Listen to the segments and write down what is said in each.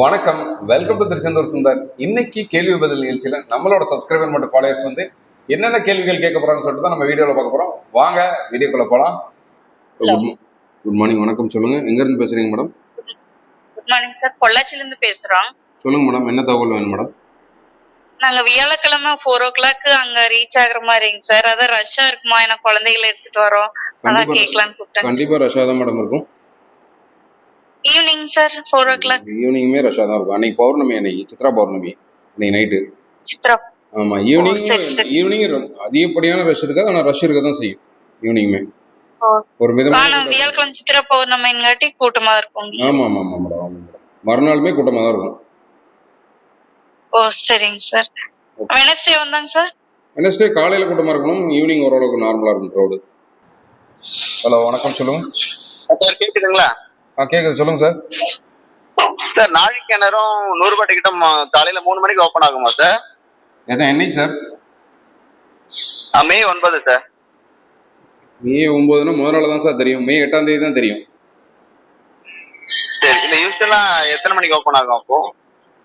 வணக்கம், welcome to Tiruchendur Sundar. இன்னைக்கு கேள்வி பதில் நிகழ்ச்சியில நம்மளோட சப்ஸ்கிரைபர் மற்றும் ஃபாலோயர்ஸ் என்னென்ன கேள்விகள் கேட்க போறாங்கன்னு சொல்லிட்டு தான் நம்ம வீடியோவில் பார்க்க போறோம். வாங்க வீடியோக்குள்ள போலாம். Good morning. வணக்கம், சொல்லுங்க. எங்க இருந்து பேசுறீங்க மேடம்? குட் மார்னிங் சார், பொள்ளாச்சில இருந்து பேசுறோம். சொல்லுங்க மேடம், என்ன தகவல் வேணும் மேடம்? நாங்க வியாழக்கிழமை 4 o'clock அங்க ரீச் ஆகுற மாதிரிங்க சார். அதான் ரஷ்ஷா இருக்குமா, எனக்கு குழந்தைகளை எடுத்துட்டு வரோம், அதான் கேட்கலான்னு கூப்பிட்டேன். கண்டிப்பா ரஷ்ஷா தான் மேடம் இருக்கும். Evening sir 4 o'clock. ஈவினிங்குமே ரஷ்ஷா தான் இருக்கும். அன்னைக்கு பௌர்ணமி, அன்னைக்கு சித்ரா பௌர்ணமி, இன்னைக்கு நைட்டு. சித்ரா? ஆமா, ஈவினிங் அதிகப்படியான ரஷ் இருக்காது, ஆனா ரஷ் இருக்க தான் செய்யும் ஈவினிங்குமே. ஒரு மிதமான வியாழக்கிழமை சித்ரா பௌர்ணமிங்காட்டி கூட்டமா இருக்கும். ஆமா ஆமா ஆமா மேடம், ஆமா மேடம். மறுநாளுமே கூட்டமா தான் இருக்கும். ஓ சரிங்க சார். வெனஸ்டே வந்தாங்க சார்? வெனஸ்டே காலையில கூட்டமா இருக்கணும், ஈவினிங் ஓரளவுக்கு நார்மலா இருக்கும் ரோடு. ஹலோ, வணக்கம், சொல்லுங்க சார். கேக்குதுங்களா? கேக்குது, சொல்லுங்க சார். சார், நாளைக்கு நேரம் 100 ரூபாய் டிக்கெட் காலையில 3 மணிக்கு ஓபன் ஆகுமா சார்? என்னைக்கு சார்? மே 9 சார். மே 9னா முதல் நாள் தான் சார் தெரியும். மே 8ஆம் தேதி தான் தெரியும். சரி, இல்ல யூஸ்வலா எத்தனை மணிக்கு ஓபன் ஆகும் அப்போ?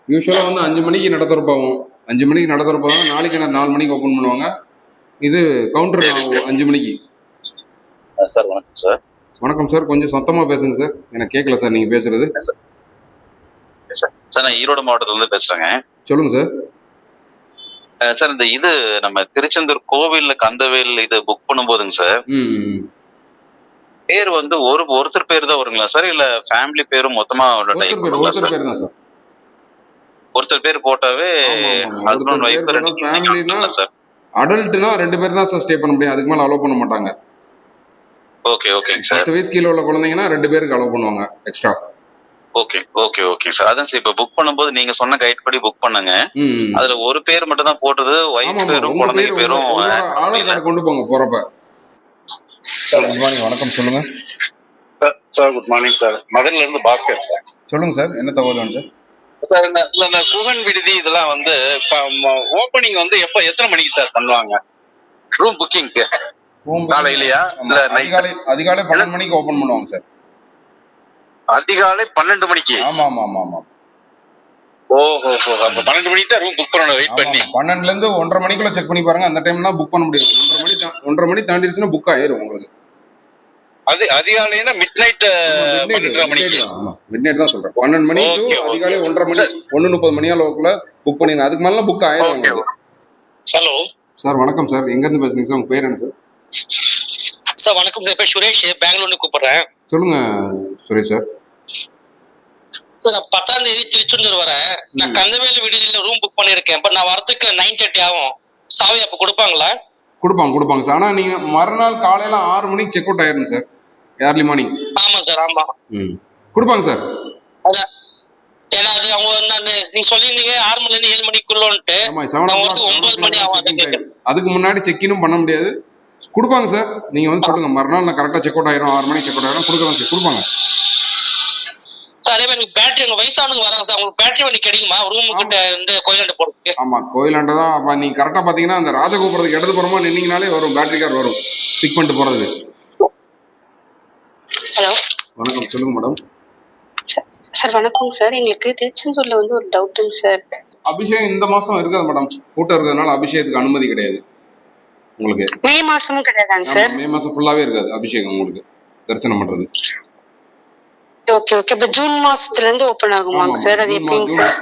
யூஸ்வலா 5 மணிக்கு நட திறப்பாகும். 5 மணிக்கு நட திறப்பாங்க. நாளைக்கு 4 மணிக்கு ஓபன் பண்ணுவாங்க. இது கவுண்டர் 5 மணிக்கு. சார் வணக்கம் சார். வணக்கம் சார், கொஞ்சம் சத்தமா பேசுங்க சார், எனக்கு கேட்கல சார் நீங்க பேசுறது. சார் நான் ஈரோடு மாவட்டத்துல இருந்து பேசுறேங்க. சொல்லுங்க சார். சார் இந்த நம்ம திருச்செந்தூர் கோவில்ல கந்தவேல் இது புக் பண்ணும்போதுங்க சார், பேர் ஒருத்தர் பேர் தான் வருங்களா சார், இல்ல ஃபேமிலி பேரும் மொத்தமா டைப் பண்ணுங்களா சார்? பேர் தான் சார். ஒருத்தர் பேர் போட்டாவே ஹஸ்பண்ட் வைஃப் ரெண்டு ஃபேமிலினா சார். அடல்ட்னா 2 பேர் தான் சார் ஸ்டே பண்ண முடியும், அதுக்கு மேல அலோவ் பண்ண மாட்டாங்க. ஓகே ஓகேங்க சார். 10 வயசு கீழே உள்ள குழந்தைங்கன்னா 2 பேருக்கு அலோவ் பண்ணுவாங்க extra. Okay okay okay sir. அதான் சார், இப்ப புக் பண்ணும்போது நீங்க சொன்ன கைட் படி புக் பண்ணுங்க. அதுல ஒரு பேர் மட்டும் தான் போட்டது, வைஃப் பேரும் குழந்தைங்க பேரும். ஆதார் கார்டு கொண்டு போங்க போறப்ப. சார் குட் மார்னிங், வணக்கம், சொல்லுங்க சார். Good morning sir. மதுரையில இருந்து பாஸ்கர் சார். சொல்லுங்க சார், என்ன தகவல் வேணும் சார்? சார், இந்த குகன் விடுதி இதெல்லாம் ஓப்பனிங் எத்தனை மணிக்கு சார் பண்ணுவாங்க? ரூம் புக்கிங்க்கு காலையிலயா இல்ல அதிகாலை 12 மணிக்கு ஓபன் பண்ணுவாங்க சார். அதிகாலை 12 மணிக்கு? ஆமா ஆமா ஆமா ஆமா. ஓஹோ, அப்ப 12 மணிக்கு தான் ரூம் புக் பண்ணணும். வெயிட் பண்ணி 12ல இருந்து 1:30 மணிக்குள்ள செக் பண்ணி பாருங்க. அந்த டைம்னா புக் பண்ண முடியும். 1:30 மணி தாண்டிடுச்சுன்னா புக் ஆயிரும் உங்களுக்கு. அது அதிகாலைனா மிட் நைட் 12 மணிக்கு? ஆமா, மிட் நைட் தான் சொல்றேன். 12 மணி டு அதிகாலை 1:30 மணி 1:30 மணியாலக்குள்ள புக் பண்ணிங்க. அதுக்கு மேல புக் ஆயிரும் உங்களுக்கு. ஹலோ சார், வணக்கம் சார், எங்க இருந்து பேசுறீங்க சார்? உங்க பேர் என்ன சார்? சார் வணக்கம் சார், பேர் சுரேஷ், பெங்களூர்ல கூப்பிடுறேன். சொல்லுங்க சுரேஷ் சார். சார், நான் 10ஆம் தேதி திருச்செந்தூர் வரேன். நான் கந்தவேல் விடுதியில ரூம் புக் பண்ணிருக்கேன். பட் நான் வரதுக்கு 9:30 ஆகும். சாவி அப்ப கொடுப்பாங்களா? கொடுப்பாங்க சார். ஆனா நீங்க மறுநாள் காலையில 6 மணிக்கு செக் அவுட் ஆயிரும் சார், ஏர்லி மார்னிங். ஆமா சார், ஆமா. கொடுப்பாங்க சார். அதான் ஏன்னா அது அவங்க நீங்க சொல்லிருந்தீங்க 6 மணில இருந்து 7 மணிக்குள்ளன்ட்டு. 9 மணி ஆகும். அதுக்கு முன்னாடி செக்இனும் பண்ண முடியாது. கொடுப்பாங்க சார். நீங்க சொல்லுங்க, மறுநாள் நான் கரெக்டா செக் அவுட் ஆயிரும், 6 மணிக்கு செக் அவுட் ஆயிரும், கொடுக்கலாம் சார், கொடுப்பாங்க. அதே மாதிரி பேட்டரி உங்க வயசானவங்க வராங்க சார், உங்களுக்கு பேட்டரி வண்டி கிடைக்குமா ரூம் கிட்ட இந்த கோயிலாண்ட போறதுக்கு? ஆமா, கோயிலாண்ட தான். அப்ப நீங்க கரெக்டா பாத்தீங்கன்னா அந்த ராஜகோபுரத்துக்கு இடதுபுறமா நின்னீங்கனாலே வரும், பேட்டரி கார் வரும், பிக் பண்ணிட்டு போறது. ஹலோ, வணக்கம், சொல்லுங்க மேடம். சார் வணக்கம் சார், எங்களுக்கு திருச்செந்தூர்ல ஒரு டவுட்டுங்க சார். அபிஷேகம் இந்த மாசம் இருக்காது மேடம், கூட்டம் இருக்கிறதுனால அபிஷேகத்துக்கு அனுமதி கிடையாது உங்களுக்கு. மே மாசமும் கிடையாதாங்க சார்? மே மாசம் ஃபுல்லாவே இருக்காது அபிஷேகம் உங்களுக்கு, தரிசனம் பண்றது. Okay okay. அப்ப ஜூன் மாசத்துல இருந்து ஓபன் ஆகுமாங்க சார்? அது எப்படிங்க சார்?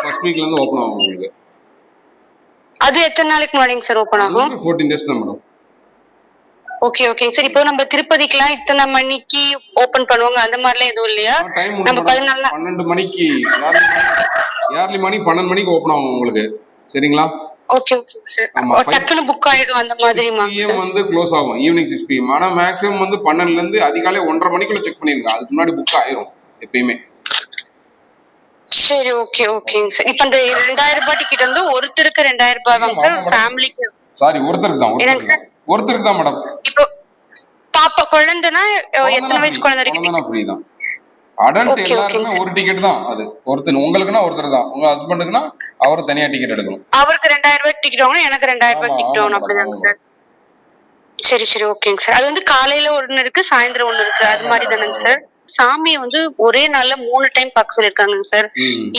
ஃபர்ஸ்ட் வீக்ல இருந்து ஓபன் ஆகும் உங்களுக்கு. அது எத்தனை நாளைக்கு முன்னாடிங்க சார் ஓபன் ஆகும்? 14 டேஸ் தான் மேடம். ஓகே ஓகேங்க சார். இப்போ நம்ம திருப்பதிக்குலாம் இத்தனை மணிக்கு ஓபன் பண்ணுவாங்க, அந்த மாதிரிலாம் எதுவும் இல்லையா? நம்ம 12 மணிக்கு ஏர்லி மார்னிங் 12 மணிக்கு ஓபன் ஆகும் உங்களுக்கு, சரிங்களா? Okay okay sir. டக்குனு புக் ஆயிடும் அந்த மாதிரி க்ளோஸ் ஆகும் ஈவினிங் 6 PM. ஆனா மேக்ஸிமம் 12ல இருந்து அதிகாலை 1:30 மணிக்குள்ள செக் பண்ணிருங்க, அதுக்கு முன்னாடி புக் ஆயிரும் எப்பயுமே. சரி, ஓகே ஓகேங்க சார். இப்போ அந்த 2000 ரூபாய் டிக்கெட் ஒருத்தருக்கு 2000 ரூபாய் சார், ஃபேமிலிக்கு? சாரி, ஒருத்தருக்கு தான் மேடம். இப்போ பாப்பா குழந்தைனா எத்தனை வயசு குழந்தை வரைக்கும் ஃப்ரீ தான். அடல்ட் எல்லாருக்குமே ஒரு டிக்கெட் தான். அது ஒருத்தர், உங்களுக்குன்னா ஒருத்தர் தான், உங்க ஹஸ்பண்டுக்குன்னா அவர் தனியா டிக்கெட் எடுக்கணும். அவருக்கு 2000 ரூபாய் டிக்கெட் வாங்கணும், எனக்கு 2000 ரூபாய் டிக்கெட் வாங்கணும், அப்படிதாங்க சார்? சரி சரி, ஓகேங்க சார். அது காலையில ஒண்ணு இருக்கு, சாயந்தரம் ஒண்ணு இருக்கு, அது மாதிரி தானேங்க சார்? சாமியை வந்து ஒரே நாள்ல 3 டைம் பார்க்க சொல்லிருக்காங்க சார்.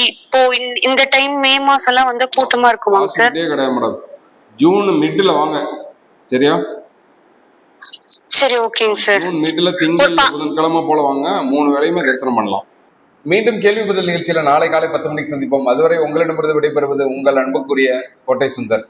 இப்போ இந்த டைம் மே மாசம் எல்லாம் வந்து கூட்டமா இருக்குமாங்க சார்? கிடையாது மேடம், ஜூன் மிட்ல வாங்க, சரியா? சரி, ஓகேங்க சார். ஜூன் மிட்ல திங்கள் புதன்கிழமை போல வாங்க, 3 வேளையுமே தரிசனம் பண்ணலாம். மீண்டும் கேள்வி பதில் நிகழ்ச்சியில நாளை காலை 10 மணிக்கு சந்திப்போம். அதுவரை உங்களிடமிருந்து விடைபெறுவது உங்கள் அன்புக்குரிய கோட்டை சுந்தர்.